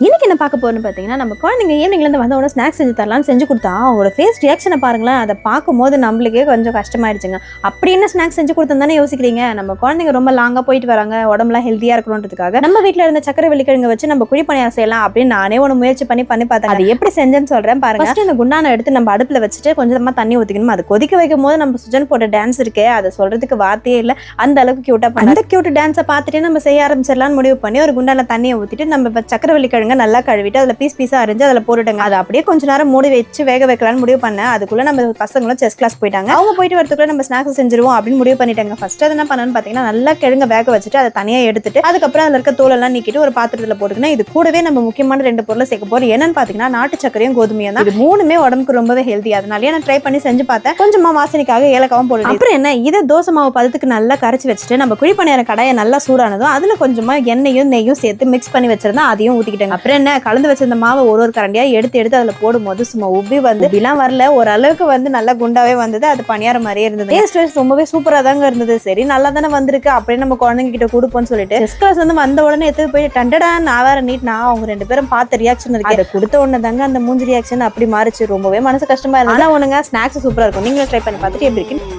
இன்னைக்கு என்ன பார்க்க போறோம்னு பார்த்தீங்கன்னா, நம்ம குழந்தைங்க ஈவினிங்லேருந்து வந்த உடனே ஸ்நாக்ஸ் செஞ்சு தரலாம்னு செஞ்சு கொடுத்தா, அவங்களோட ஃபேஸ் ரியாக்ஷனை பாருங்களேன். அதை பார்க்கும்போது நம்மளுக்கே கொஞ்சம் கஷ்டமாயிடுச்சுங்க. அப்படி என்ன ஸ்நாக்ஸ் செஞ்சு கொடுத்தோம் தானே யோசிக்கிறீங்க. நம்ம குழந்தைங்க ரொம்ப லாங்காக போயிட்டு வராங்க, உடம்புலாம் ஹெல்த்தியாக இருக்கணுன்றதுக்காக நம்ம வீட்டில் இருந்த சக்கரை வெள்ளிக்கிழங்கு வச்சு நம்ம குழி பணியாரம் செய்யலாம் அப்படின்னு நானே ஒன்று முயற்சி பண்ணி பார்த்தேன். அது எப்படி செஞ்சேன்னு சொல்கிறேன் பாருங்க. ஃபர்ஸ்ட் இந்த குண்டானை எடுத்து நம்ம அடுப்பில் வச்சுட்டு கொஞ்சமாக தண்ணி ஊற்றிக்கணும். அது கொதிக்க வைக்கும் போது நம்ம சுஜன் போட்ட டான்ஸ் இருக்கே, அதை சொல்றதுக்கு வார்த்தையே இல்லை. அந்த அளவுக்கு கியூட்டாக பண்ணி அந்த கியூட் டான்ஸை பார்த்துட்டு நம்ம செய்ய ஆரம்பிச்சிடலாம்னு முடிவு பண்ணி ஒரு குண்டான தண்ணியை ஊற்றிட்டு நம்ம சக்கரை வெள்ளிக்கிழங்கு நல்லா கழுவிட்டு பீஸ் பீஸா அரிஞ்சு அதில் போட்டுட்டாங்க. அதை அப்படியே கொஞ்ச நேரம் மூடி வச்சு வேக வைக்கலாம்னு முடிவு பண்ணேன். அதுக்குள்ள நம்ம பசங்களும் செஸ் கிளாஸ் போயிட்டாங்க. அவங்க போயிட்டு வரதுக்குள்ள நம்ம ஸ்நாக்ஸ் செஞ்சிருவோம் அப்படின்னு முடிவு பண்ணிட்டாங்க. ஃபர்ஸ்ட் அதை என்ன பண்ணணும்னு பார்த்தீங்கன்னா, நல்லா கிழங்க வேக வச்சுட்டு அதை தனியாக எடுத்துட்டு அதுக்கப்புறம் அதில் இருக்க தோலெல்லாம் நீக்கிட்டு ஒரு பாத்திரத்தில் போட்டுக்கணும். இது கூடவே நம்ம முக்கியமான 2 பொருளை சேர்க்க போறோம். என்னன்னு பார்த்தீங்கன்னா, நாட்டு சக்கரையும் கோதுமையும் தான். இது மூணுமே உடம்புக்கு ரொம்பவே ஹெல்த்தி. அதனால நான் ட்ரை பண்ணி செஞ்சு பார்த்தேன். கொஞ்சமா வாசனைக்காக ஏலக்காவும் போட்டு அப்புறம் என்ன இதை தோசை மாவு பதத்துக்கு நல்லா கரைச்சி வச்சுட்டு நம்ம குழி பணியாரம் கடாயை நல்லா சூடானதும் அதுல கொஞ்சமா எண்ணெயும் நெய்யும் சேர்த்து மிக்ஸ் பண்ணி வச்சிருந்தா அதையும் ஊத்திக்கிட்டாங்க. அப்புறம் என்ன கலந்து வச்சிருந்த மாவை ஒரு கரண்டியா எடுத்து அதில் போடும்போது சும்மா உப்பி வந்து இப்படிலாம் வரல, ஓரளவுக்கு வந்து நல்லா குண்டாவே வந்தது. அது பணியாரம் மாதிரியே இருந்தது. டேஸ்ட் ரொம்பவே சூப்பரா தாங்க இருந்தது. சரி நல்லா தானே வந்திருக்கு அப்படின்னு நம்ம குழந்தைங்க கிட்ட கொடுப்போம்னு சொல்லிட்டு செஸ் கிளாஸ் வந்து வந்த உடனே எடுத்து போய் டண்டடா நான் வேற நீட்னா அவங்க 2 பேரும் பார்த்த ரியாக்ஷன் இருக்கு. அதை கொடுத்த உடனே தாங்க அந்த மூஞ்சி ரியாக்ஷன் அப்படி மாறிச்சு. ரொம்பவே மனசு கஷ்டமா இருந்தது. ஆனா ஒண்ணுங்க ஸ்நாக்ஸ் சூப்பரா இருக்கும். நீங்களும் ட்ரை பண்ணி பார்த்துட்டு எப்படி இருக்கு